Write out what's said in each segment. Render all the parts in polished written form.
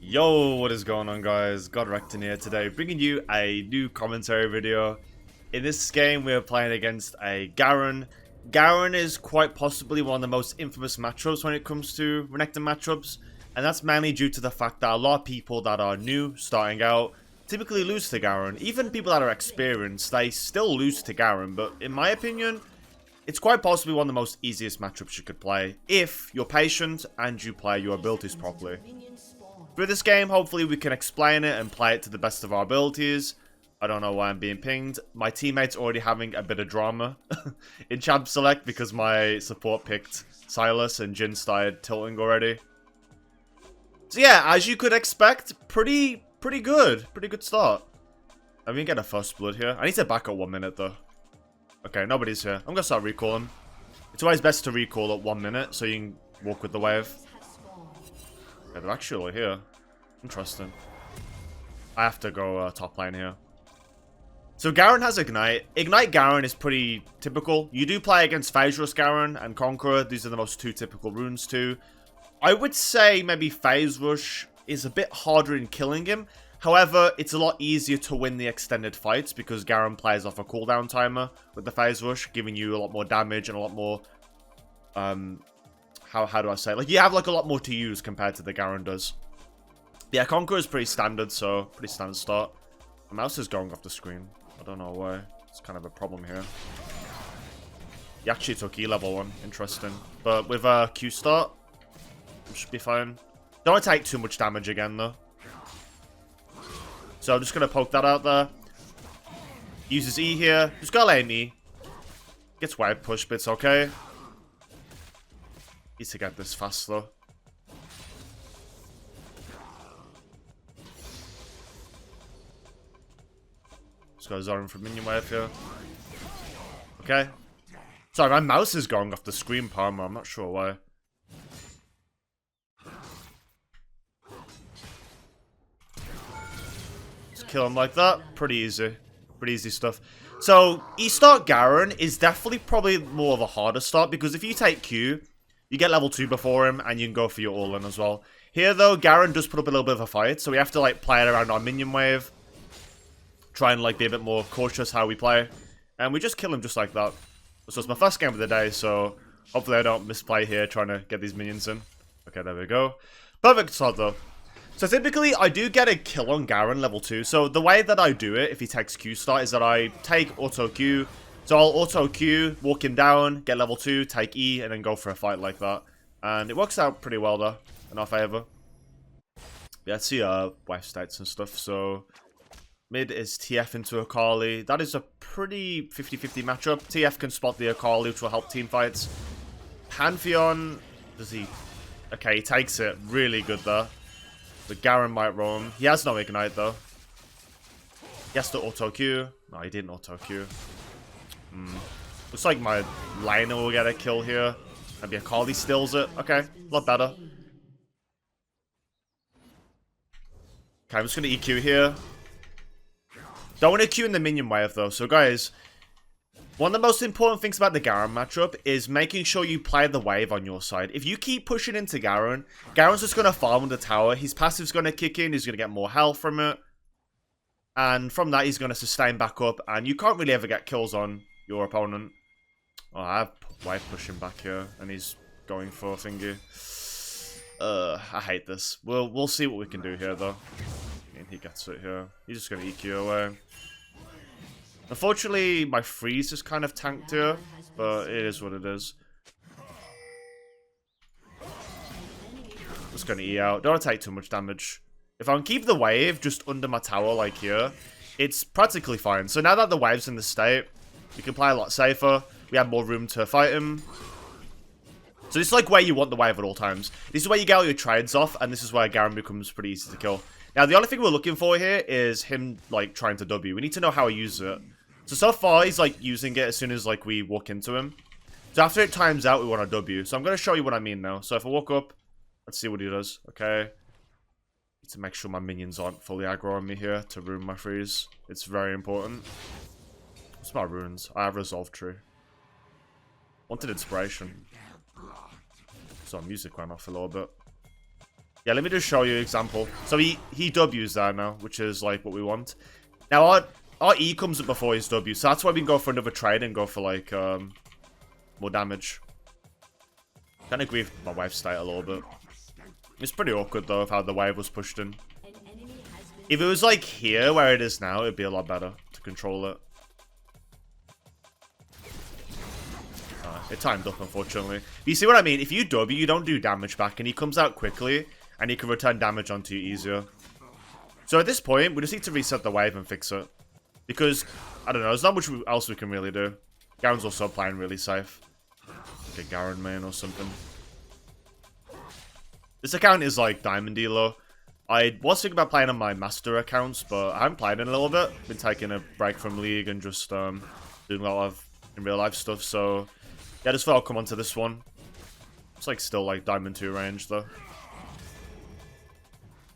Yo, what is going on, guys? Godrekton here today, bringing you a new commentary video. In this game, we're playing against a Garen. Garen is quite possibly one of the most infamous matchups when it comes to Renekton matchups, and that's mainly due to the fact that a lot of people that are new, starting out, typically lose to Garen. Even people that are experienced, they still lose to Garen, but in my opinion, it's quite possibly one of the most easiest matchups you could play, if you're patient and you play your abilities properly. Through this game, hopefully we can explain it and play it to the best of our abilities. I don't know why I'm being pinged. My teammate's already having a bit of drama in Champ Select because my support picked Silas and Jin started tilting already. So yeah, as you could expect, pretty good. Pretty good start. I'm gonna get a first blood here. I need to back up 1 minute though. Okay, nobody's here. I'm gonna start recalling. It's always best to recall at 1 minute so you can walk with the wave. Yeah, they're actually here. Interesting. I have to go top lane here. So Garen has Ignite. Ignite Garen is pretty typical. You do play against Phase Rush Garen and Conqueror. These are the most two typical runes too. I would say maybe Phase Rush is a bit harder in killing him. However, it's a lot easier to win the extended fights because Garen plays off a cooldown timer with the Phase Rush, giving you a lot more damage and a lot more how do I say it? Like, you have like a lot more to use compared to the Garen does. Yeah, Conqueror is pretty standard, so pretty standard start. My mouse is going off the screen. I don't know why. It's kind of a problem here. He actually took E level 1. Interesting. But with Q start, it should be fine. Don't want to take too much damage again, though. So I'm just going to poke that out there. Uses E here. Just gotta lane E. Gets wave push, but it's okay. Need to get this fast though. Let's go Zoran for minion wave here. Okay. Sorry, my mouse is going off the screen, Parma. I'm not sure why. Just kill him like that. Pretty easy. Pretty easy stuff. So, E-start Garen is definitely probably more of a harder start because if you take Q, you get level 2 before him, and you can go for your all-in as well. Here, though, Garen does put up a little bit of a fight, so we have to, like, play it around our minion wave. Try and, like, be a bit more cautious how we play. And we just kill him just like that. So it's my first game of the day, so hopefully I don't misplay here trying to get these minions in. Okay, there we go. Perfect start, though. So typically, I do get a kill on Garen level 2. So the way that I do it, if he takes Q start, is that I take auto Q. So I'll auto Q, walk him down, get level 2, take E, and then go for a fight like that. And it works out pretty well there, in our favour. Yeah, let's see wave stats and stuff. So mid is TF into Akali. That is a pretty 50-50 matchup. TF can spot the Akali, which will help team fights. Pantheon, does he... Okay, he takes it. Really good there. But Garen might roam. He has no Ignite, though. He has to auto Q. No, he didn't auto Q. Looks like my liner will get a kill here. Maybe Akali steals it. Okay, a lot better. Okay, I'm just going to EQ here. Don't want to Q in the minion wave, though. So, guys, one of the most important things about the Garen matchup is making sure you play the wave on your side. If you keep pushing into Garen, Garen's just going to farm the tower. His passive's going to kick in. He's going to get more health from it. And from that, he's going to sustain back up. And you can't really ever get kills on your opponent. Oh, I have wave pushing back here, and he's going for a thingy. I hate this. We'll see what we can do here, though. I mean, he gets it here. He's just going to EQ away. Unfortunately, my freeze is kind of tanked here, but it is what it is. Just going to E out. Don't want to take too much damage. If I can keep the wave just under my tower like here, it's practically fine. So now that the wave's in the state, we can play a lot safer. We have more room to fight him. So this is like where you want the wave at all times. This is where you get all your trades off, and this is where Garen becomes pretty easy to kill. Now, the only thing we're looking for here is him, like, trying to W. We need to know how he uses it. So far, he's, like, using it as soon as, like, we walk into him. So after it times out, we want a W. So I'm going to show you what I mean now. So if I walk up, let's see what he does. Okay. Need to make sure my minions aren't fully aggro on me here to ruin my freeze. It's very important. What's my runes? I have Resolve Tree. Wanted Inspiration. So music went off a little bit. Yeah, let me just show you an example. So he W's there now, which is like what we want. Now our E comes up before his W, so that's why we can go for another trade and go for like more damage. Kind of agree with my wife's state a little bit. It's pretty awkward though of how the wave was pushed in. If it was like here where it is now, it'd be a lot better to control it. It timed up, unfortunately. But you see what I mean? If you W, you don't do damage back, and he comes out quickly, and he can return damage onto you easier. So at this point, we just need to reset the wave and fix it. Because, I don't know, there's not much else we can really do. Garen's also playing really safe. Like a Garen main or something. This account is like Diamond Elo. I was thinking about playing on my master accounts, but I haven't played in a little bit. Been taking a break from League and just doing a lot of in real life stuff, so... Yeah, I just thought I'll come onto this one. It's like still like Diamond 2 range though.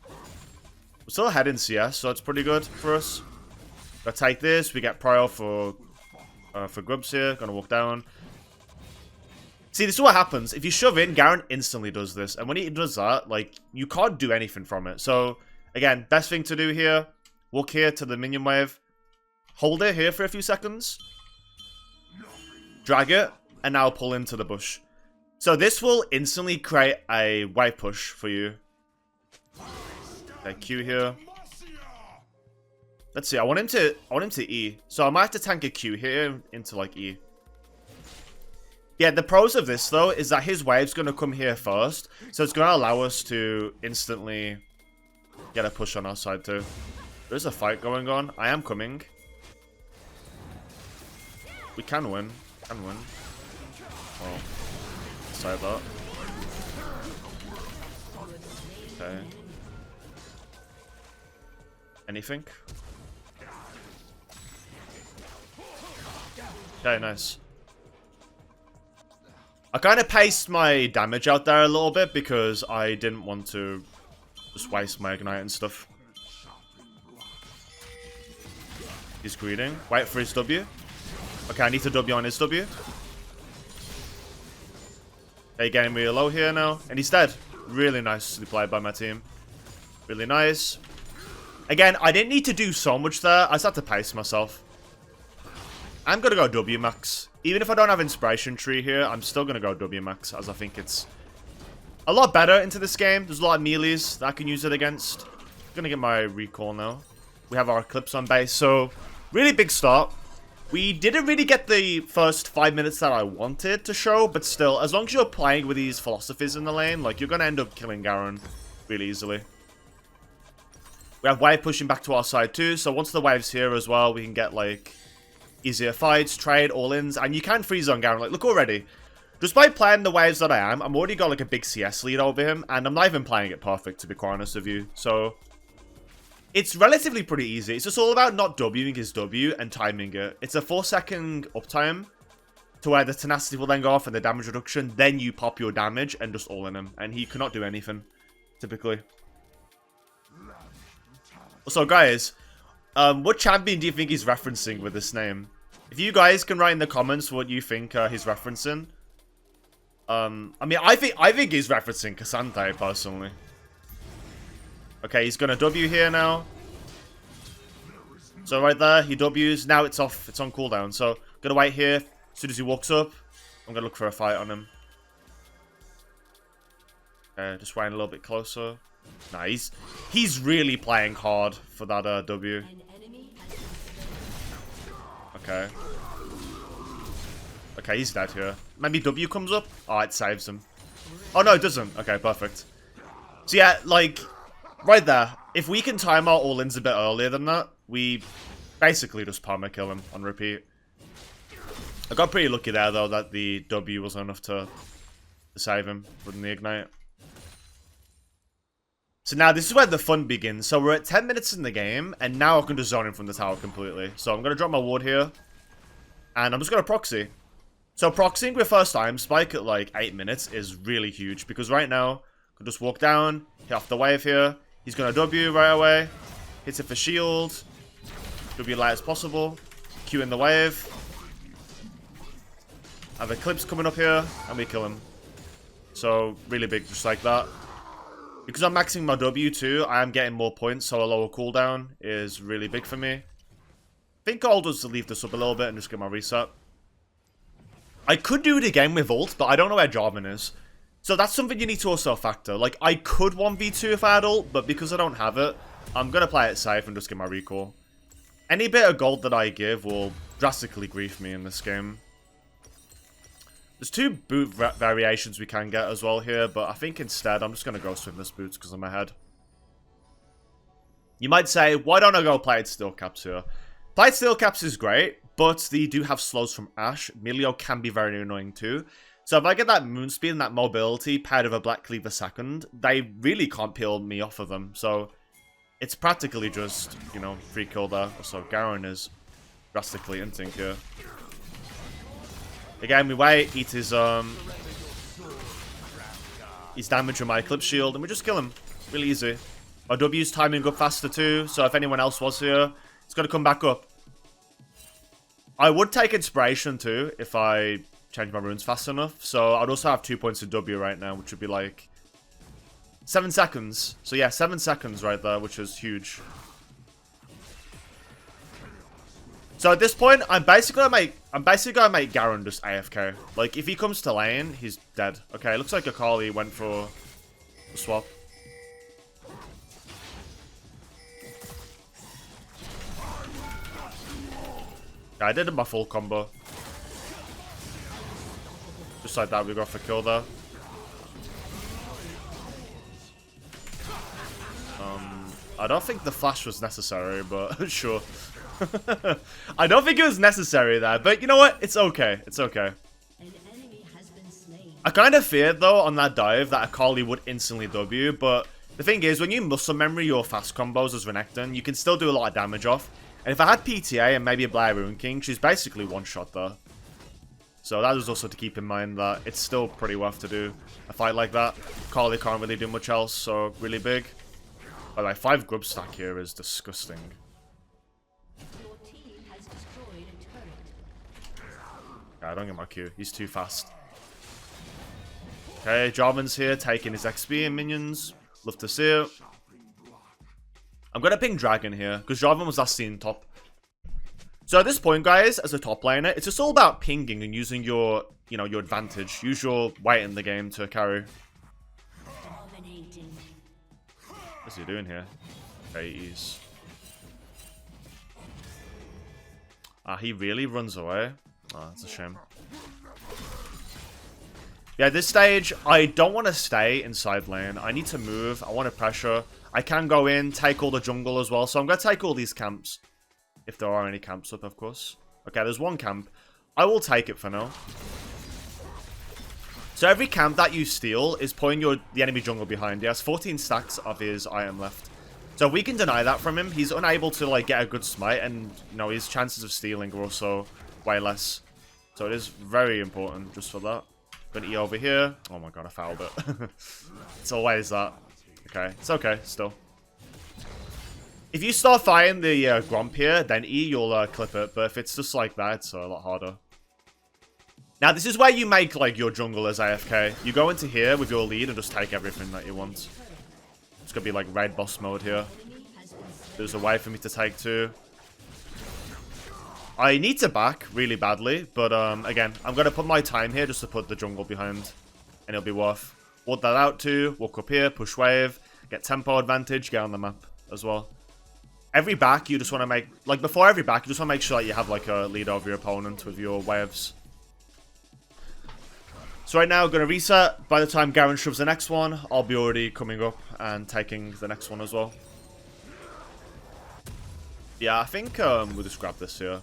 We're still ahead in CS, so it's pretty good for us. Gotta take this, we get prio for Grubs here, gonna walk down. See, this is what happens. If you shove in, Garen instantly does this. And when he does that, like, you can't do anything from it. So, again, best thing to do here, walk here to the minion wave. Hold it here for a few seconds. Drag it. And now pull into the bush. So this will instantly create a wave push for you. Okay, Q here. Let's see. I want him to E. So I might have to tank a Q here into like E. Yeah, the pros of this though is that his wave's gonna come here first. So it's gonna allow us to instantly get a push on our side too. There's a fight going on. I am coming. We can win. Can win. Oh, sorry about that. Okay. Anything? Okay, nice. I kind of paced my damage out there a little bit because I didn't want to just waste my ignite and stuff. He's greeting. Wait for his W. Okay, I need to W on his W. They're getting really low here now. And he's dead. Really nicely played by my team. Really nice. Again, I didn't need to do so much there. I just had to pace myself. I'm going to go W max. Even if I don't have Inspiration Tree here, I'm still going to go W max. As I think it's a lot better into this game. There's a lot of melees that I can use it against. I'm going to get my recall now. We have our Eclipse on base. So, really big start. We didn't really get the first 5 minutes that I wanted to show, but still, as long as you're playing with these philosophies in the lane, like, you're going to end up killing Garen really easily. We have wave pushing back to our side too, so once the wave's here as well, we can get, like, easier fights, trade, all-ins, and you can freeze on Garen. Like, look already. Just by playing the waves that I am, I'm already got, like, a big CS lead over him, and I'm not even playing it perfect, to be quite honest with you, so... It's relatively pretty easy. It's just all about not Wing his W and timing it. It's a 4-second uptime to where the tenacity will then go off and the damage reduction. Then you pop your damage and just all in him. And he cannot do anything, typically. So, guys, what champion do you think he's referencing with this name? If you guys can write in the comments what you think he's referencing. I mean, I think he's referencing Cassandra, personally. Okay, he's gonna W here now. So right there, he Ws. Now it's off. It's on cooldown. So gonna wait here. As soon as he walks up, I'm gonna look for a fight on him. Okay, just waiting a little bit closer. Nice. He's really playing hard for that W. Okay. Okay, he's dead here. Maybe W comes up. Oh, it saves him. Oh no, it doesn't. Okay, perfect. So yeah, like. Right there, if we can time our all-ins a bit earlier than that, we basically just perma-kill him on repeat. I got pretty lucky there, though, that the W was enough to save him from the ignite. So now, this is where the fun begins. So we're at 10 minutes in the game, and now I can just zone in from the tower completely. So I'm going to drop my ward here, and I'm just going to proxy. So proxying with first time spike at like 8 minutes is really huge, because right now, I can just walk down, hit off the wave here. He's going to W right away. Hits it for shield. W light as possible. Q in the wave. Have Eclipse coming up here. And we kill him. So, really big, just like that. Because I'm maxing my W too, I am getting more points, so a lower cooldown is really big for me. I think I'll just leave this up a little bit and just get my reset. I could do it again with ult, but I don't know where Jarvan is. So that's something you need to also factor. Like, I could 1v2 if I had ult, but because I don't have it, I'm going to play it safe and just get my recall. Any bit of gold that I give will drastically grief me in this game. There's 2 boot variations we can get as well here, but I think instead I'm just going to go swimless boots because I'm ahead. You might say, why don't I go Plated Steel Caps here? Plated Steel Caps is great, but they do have slows from Ashe. Milio can be very annoying too. So if I get that moon speed and that mobility paired with a Black Cleaver second, they really can't peel me off of them. So it's practically just, you know, free kill there. Also, Garen is drastically inting here. Again, we wait, eat his damage with my Eclipse Shield, and we just kill him. Really easy. Our W's timing up faster too, so if anyone else was here, it's got to come back up. I would take inspiration too, if I change my runes fast enough. So I'd also have 2 points of W right now, which would be like 7 seconds. So yeah, 7 seconds right there, which is huge. So at this point, I'm basically gonna make Garen just AFK. Like, if he comes to lane, he's dead. Okay, looks like Akali went for the swap. Yeah, I did my full combo. Just like that, we got for kill there. I don't think the flash was necessary, but sure. I don't think it was necessary there, but you know what? It's okay. It's okay. I kind of feared, though, on that dive that Akali would instantly W, but the thing is, when you muscle memory your fast combos as Renekton, you can still do a lot of damage off. And if I had PTA and maybe a Blair Rune King, she's basically one-shot there. So that is also to keep in mind that it's still pretty worth to do a fight like that. Akali can't really do much else, so really big. By the way, 5 Grubs stack here is disgusting. I don't get my Q. He's too fast. Okay, Jarvan's here, taking his XP and minions. Love to see it. I'm going to ping Dragon here, because Jarvan was last seen top. So at this point, guys, as a top laner, it's just all about pinging and using your, you know, your advantage. Use your weight in the game to carry. What's he doing here? Okay, he's... he really runs away. Oh, that's a shame. Yeah, this stage, I don't want to stay inside lane. I need to move. I want to pressure. I can go in, take all the jungle as well. So I'm going to take all these camps. If there are any camps up, of course. Okay, there's one camp. I will take it for now. So every camp that you steal is putting the enemy jungle behind. He has 14 stacks of his item left. So if we can deny that from him, he's unable to like get a good smite. And, you know, his chances of stealing are also way less. So it is very important just for that. Gonna E over here. Oh my god, I fouled it. It's always that. Okay, it's okay, still. If you start firing the Gromp here, then E, you'll clip it. But if it's just like that, it's a lot harder. Now, this is where you make, like, your jungle as AFK. You go into here with your lead and just take everything that you want. It's gonna be, like, raid boss mode here. There's a way for me to take two. I need to back really badly, but again, I'm going to put my time here just to put the jungle behind, and it'll be worth. Walk that out too, walk up here, push wave, get tempo advantage, get on the map as well. Every back, you just want to make, like before every back, you just want to make sure that you have like a lead over your opponent with your waves. So right now, I'm going to reset. By the time Garen shoves the next one, I'll be already coming up and taking the next one as well. Yeah, I think we'll just grab this here.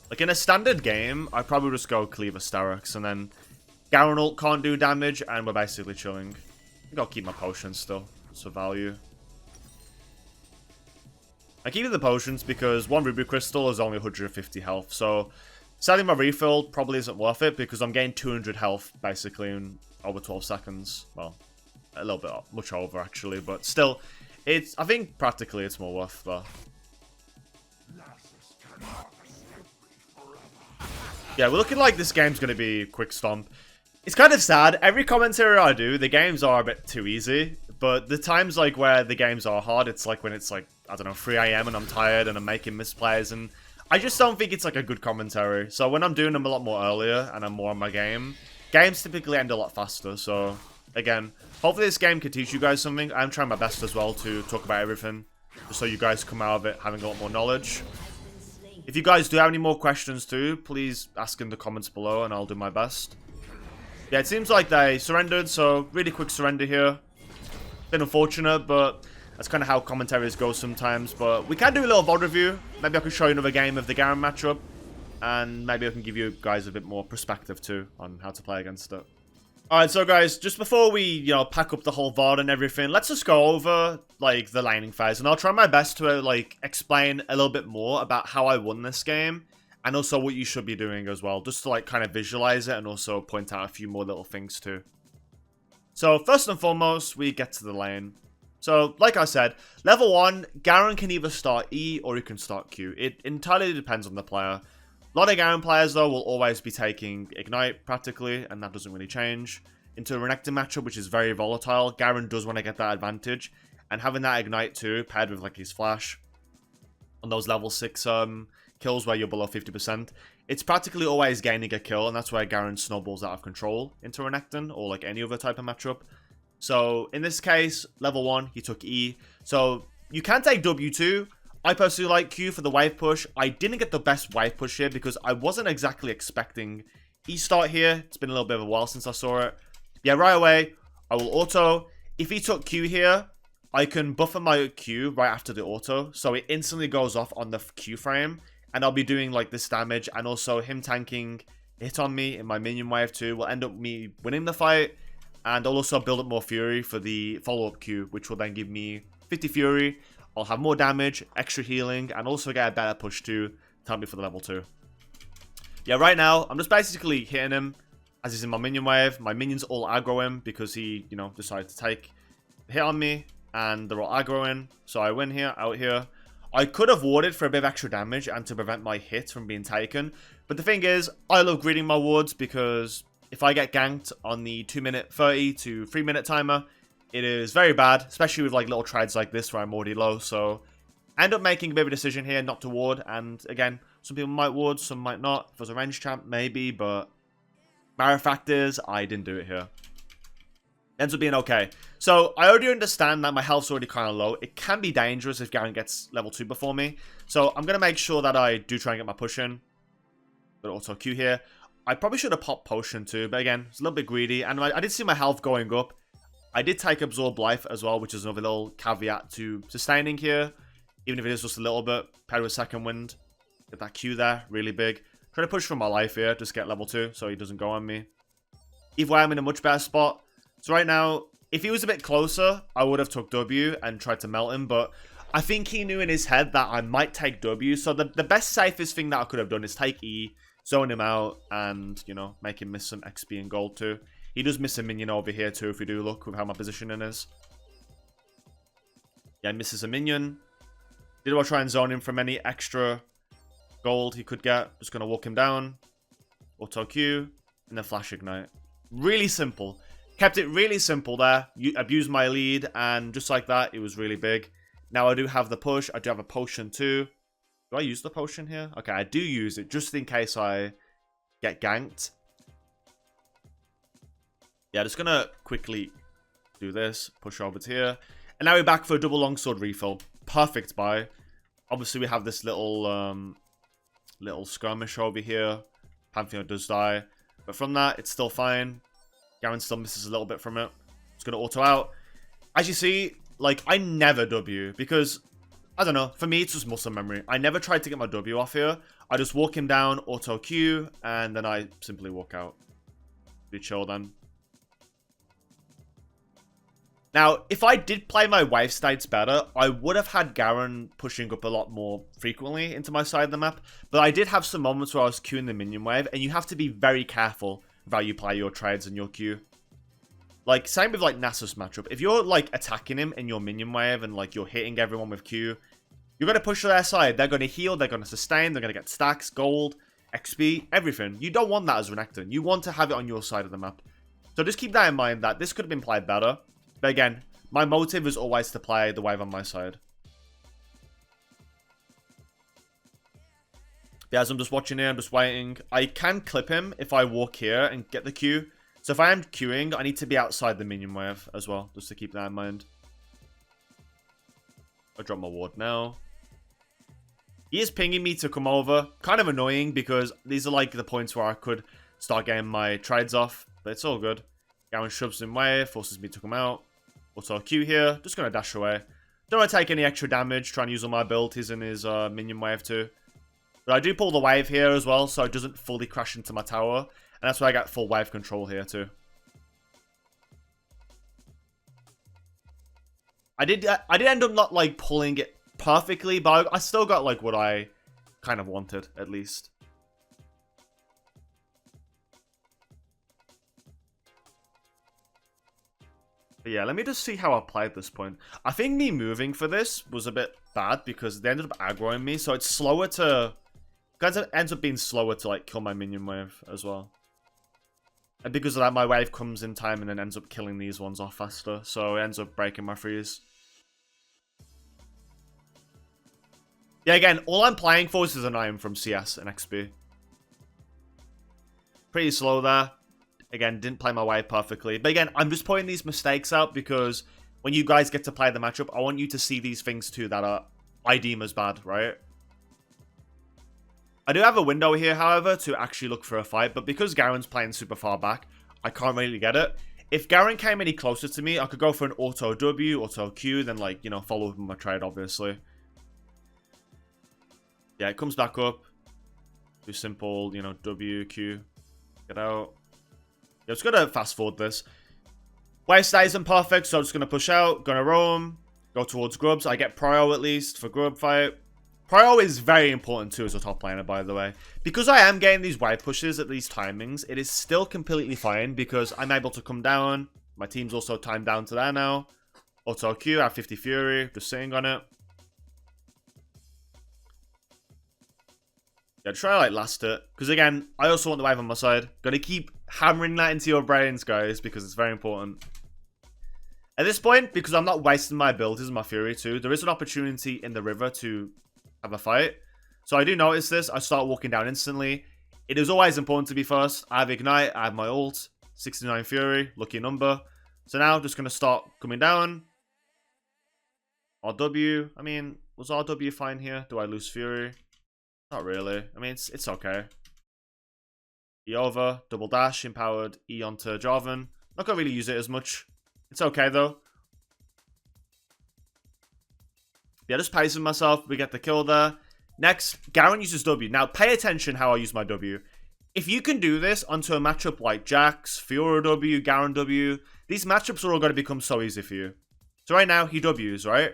Like, in a standard game, I'd probably just go Cleaver Starix, and then Garen ult can't do damage, and we're basically chilling. I think I'll keep my potions still. It's for value. I keep the potions because one Ruby Crystal is only 150 health, so selling my refill probably isn't worth it, because I'm getting 200 health, basically, in over 12 seconds. Well, a little bit, much over, actually, but still, I think practically it's more worth that. Yeah, we're looking like this game's going to be quick stomp. It's kind of sad. Every commentary I do, the games are a bit too easy. But the times like where the games are hard, it's like when it's like, I don't know, 3 AM and I'm tired and I'm making misplays, and I just don't think it's like a good commentary. So when I'm doing them a lot more earlier and I'm more on my game, games typically end a lot faster. So again, hopefully this game can teach you guys something. I'm trying my best as well to talk about everything, just so you guys come out of it having a lot more knowledge. If you guys do have any more questions too, please ask in the comments below and I'll do my best. Yeah, it seems like they surrendered, so really quick surrender here. Been unfortunate, but that's kind of how commentaries go sometimes. But we can do a little VOD review. Maybe I can show you another game of the Garen matchup, and maybe I can give you guys a bit more perspective too on how to play against it. Alright, so guys, just before we, pack up the whole VOD and everything, let's just go over, like, the laning phase. And I'll try my best to, like, explain a little bit more about how I won this game. And also what you should be doing as well. Just to, like, kind of visualize it and also point out a few more little things too. So, first and foremost, we get to the lane. So, like I said, level 1, Garen can either start E or he can start Q. It entirely depends on the player. A lot of Garen players, though, will always be taking Ignite, practically, and that doesn't really change. Into a Renekton matchup, which is very volatile, Garen does want to get that advantage. And having that Ignite, too, paired with, like, his Flash on those level 6 kills where you're below 50%, it's practically always gaining a kill, and that's where Garen snowballs out of control into Renekton, or, like, any other type of matchup. So, in this case, level 1, he took E. So, you can take W2. I personally like Q for the wave push. I didn't get the best wave push here because I wasn't exactly expecting E start here. It's been a little bit of a while since I saw it. Yeah, right away, I will auto. If he took Q here, I can buffer my Q right after the auto. So it instantly goes off on the Q frame. And I'll be doing like this damage. And also him tanking hit on me in my minion wave too will end up me winning the fight. And I'll also build up more Fury for the follow-up Q, which will then give me 50 Fury. I'll have more damage, extra healing, and also get a better push to help me for the level 2. Yeah, right now, I'm just basically hitting him as he's in my minion wave. My minions all aggro him because he, decided to take a hit on me, and they're all aggroing. So I win here, out here. I could have warded for a bit of extra damage and to prevent my hit from being taken. But the thing is, I love greeting my wards because if I get ganked on the 2-minute 30 to 3-minute timer, it is very bad, especially with like little trades like this where I'm already low. So I end up making a bit of a decision here not to ward. And again, some people might ward, some might not. If it was a range champ, maybe. But matter of fact is, I didn't do it here. Ends up being okay. So I already understand that my health's already kind of low. It can be dangerous if Garen gets level 2 before me. So I'm going to make sure that I do try and get my push in. But auto Q here. I probably should have popped potion too. But again, it's a little bit greedy. And I did see my health going up. I did take Absorb Life as well, which is another little caveat to sustaining here. Even if it is just a little bit. Paired with Second Wind. Get that Q there. Really big. Try to push for my life here. Just get level 2 so he doesn't go on me. Either way, I'm in a much better spot. So right now, if he was a bit closer, I would have took W and tried to melt him. But I think he knew in his head that I might take W. So the best, safest thing that I could have done is take E, zone him out, and, make him miss some XP and gold too. He does miss a minion over here too, if you do look with how my positioning is. Yeah, he misses a minion. Did I try and zone him from any extra gold he could get? Just going to walk him down. Auto Q. And then Flash Ignite. Really simple. Kept it really simple there. You abused my lead, and just like that, it was really big. Now I do have the push. I do have a potion too. Do I use the potion here? Okay, I do use it just in case I get ganked. Yeah, just gonna quickly do this. Push over to here. And now we're back for a double longsword refill. Perfect buy. Obviously, we have this little skirmish over here. Pantheon does die. But from that, it's still fine. Garen still misses a little bit from it. It's going to auto out. As you see, like, I never W because, I don't know, for me, it's just muscle memory. I never tried to get my W off here. I just walk him down, auto Q, and then I simply walk out. Be chill then. Now, if I did play my wave states better, I would have had Garen pushing up a lot more frequently into my side of the map. But I did have some moments where I was queuing the minion wave, and you have to be very careful with how you play your trades and your queue. Like, same with, like, Nasus matchup. If you're, like, attacking him in your minion wave and, like, you're hitting everyone with Q, you're going to push to their side. They're going to heal, they're going to sustain, they're going to get stacks, gold, XP, everything. You don't want that as Renekton. You want to have it on your side of the map. So just keep that in mind that this could have been played better. But again, My motive is always to play the wave on my side. Yeah, as I'm just watching here, I'm just waiting. I can clip him if I walk here and get the Q. So if I am queuing, I need to be outside the minion wave as well, just to keep that in mind. I drop my ward now. He is pinging me to come over. Kind of annoying because these are like the points where I could start getting my trades off. But it's all good. Garen shoves him away, forces me to come out. Auto Q here. Just going to dash away. Don't want to take any extra damage. Trying to use all my abilities in his minion wave too. But I do pull the wave here as well, so it doesn't fully crash into my tower. And that's why I get full wave control here too. I did end up not like pulling it perfectly, but I still got like what I kind of wanted at least. But yeah, let me just see how I played this point. I think me moving for this was a bit bad because they ended up aggroing me, so it's slower to... It ends up being slower to like kill my minion wave as well. And because of that, my wave comes in time and then ends up killing these ones off faster. So it ends up breaking my freeze. Yeah, again, all I'm playing for is an item from CS and XP. Pretty slow there. Again, didn't play my wave perfectly. But again, I'm just pointing these mistakes out because when you guys get to play the matchup, I want you to see these things too that are I deem as bad, right? I do have a window here, however, to actually look for a fight, but because Garen's playing super far back, I can't really get it. If Garen came any closer to me, I could go for an auto W, auto Q, then like, you know, follow with my trade, obviously. Yeah, it comes back up. Do simple, you know, W, Q. Get out. Yeah, I'm just gonna fast forward this. Wave stat isn't perfect, so I'm just gonna push out, gonna roam, go towards Grubs. I get prio at least for Grub fight. Prio is very important too as a top laner, by the way. Because I am getting these wave pushes at these timings, it is still completely fine because I'm able to come down. My team's also timed down to there now. Auto Q, I have 50 Fury, just sitting on it. Yeah, try to like last it. Because again, I also want the wave on my side. Gotta keep hammering that into your brains, guys, because it's very important. At this point, because I'm not wasting my abilities and my Fury too, there is an opportunity in the river to have a fight. So I do notice this. I start walking down instantly. It is always important to be first. I have Ignite. I have my ult. 69 Fury. Lucky number. So now I'm just going to start coming down. RW. I mean, was RW fine here? Do I lose Fury? Not really. I mean, it's okay. E over. Double dash. Empowered. E onto Jarvan. Not going to really use it as much. It's okay though. Yeah, just pacing myself. We get the kill there. Next, Garen uses W. Now, pay attention how I use my W. If you can do this onto a matchup like Jax, Fiora W, Garen W, these matchups are all going to become so easy for you. So right now, he Ws, right?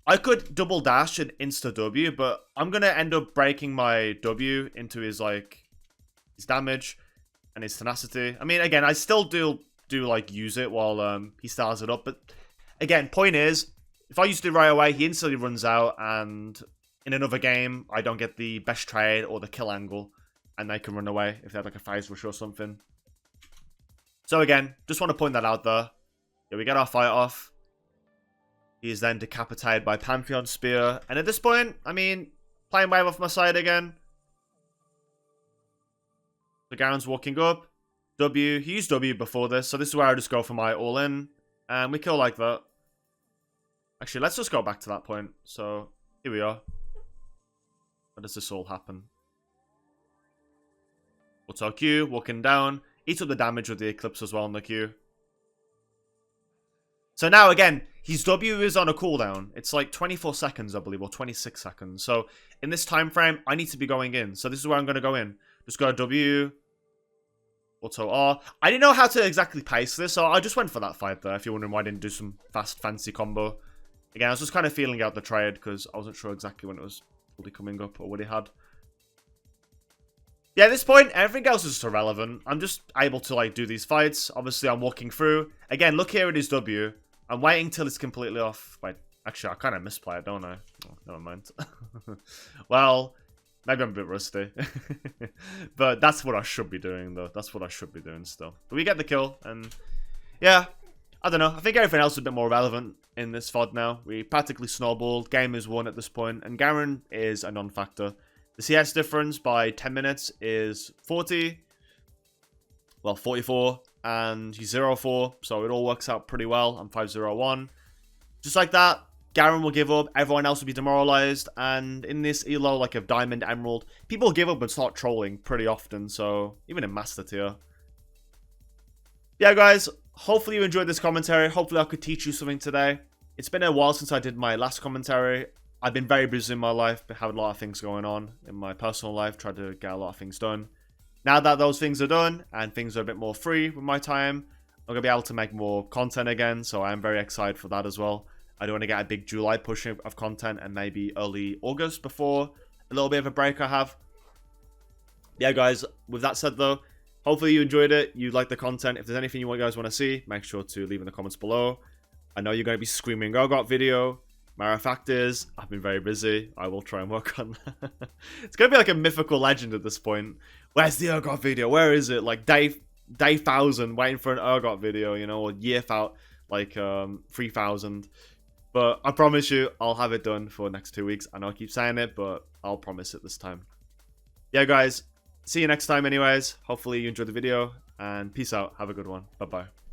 I could double dash and insta W, but I'm going to end up breaking my W into his, like, his damage and his tenacity. I mean, again, I still do like, use it while he stars it up. But, again, point is, if I use it right away, he instantly runs out, and in another game, I don't get the best trade or the kill angle, and they can run away if they have like a phase rush or something. So again, just want to point that out there. Yeah, we get our fight off. He is then decapitated by Pantheon Spear, and at this point, I mean, playing wave off my side again. The Garen's walking up. W, he used W before this, so this is where I just go for my all-in, and we kill like that. Actually, let's just go back to that point. So, here we are. How does this all happen? Auto Q, walking down. Eats up the damage with the Eclipse as well on the Q. So now, again, his W is on a cooldown. It's like 24 seconds, I believe, or 26 seconds. So, in this time frame, I need to be going in. So, this is where I'm going to go in. Just go W. Auto R. I didn't know how to exactly pace this, so I just went for that fight there. If you're wondering why I didn't do some fast, fancy combo. Again, I was just kind of feeling out the trade because I wasn't sure exactly when it was fully coming up or what he had. Yeah, at this point, everything else is just irrelevant. I'm just able to, like, do these fights. Obviously, I'm walking through. Again, look here at his W. I'm waiting till it's completely off. Wait, actually, I kind of misplay it, don't I? Oh, never mind. Well, maybe I'm a bit rusty. But that's what I should be doing, though. That's what I should be doing still. But we get the kill, and yeah. I don't know. I think everything else is a bit more relevant in this VOD now. We practically snowballed. Game is won at this point, and Garen is a non-factor. The CS difference by 10 minutes is 40. Well, 44. And he's 0-4, so it all works out pretty well. I'm 5-0-1. Just like that, Garen will give up. Everyone else will be demoralized. And in this elo, like a Diamond, Emerald, people give up and start trolling pretty often. So, even in Master Tier. Yeah, guys. Hopefully you enjoyed this commentary. Hopefully I could teach you something today. It's been a while since I did my last commentary. I've been very busy in my life, but had a lot of things going on in my personal life. Tried to get a lot of things done. Now that those things are done and things are a bit more free with my time, I'm going to be able to make more content again. So I'm very excited for that as well. I do want to get a big July push of content and maybe early August before a little bit of a break I have. Yeah, guys, with that said though, hopefully you enjoyed it. You liked the content. If there's anything you guys want to see, make sure to leave in the comments below. I know you're going to be screaming Urgot video. Matter of fact is, I've been very busy. I will try and work on that. It's going to be like a mythical legend at this point. Where's the Urgot video? Where is it? Like day 1000 waiting for an Urgot video, you know, or year like 3000. But I promise you, I'll have it done for the next 2 weeks. I know I keep saying it, but I'll promise it this time. Yeah, guys. See you next time anyways. Hopefully you enjoyed the video. And peace out. Have a good one. Bye-bye.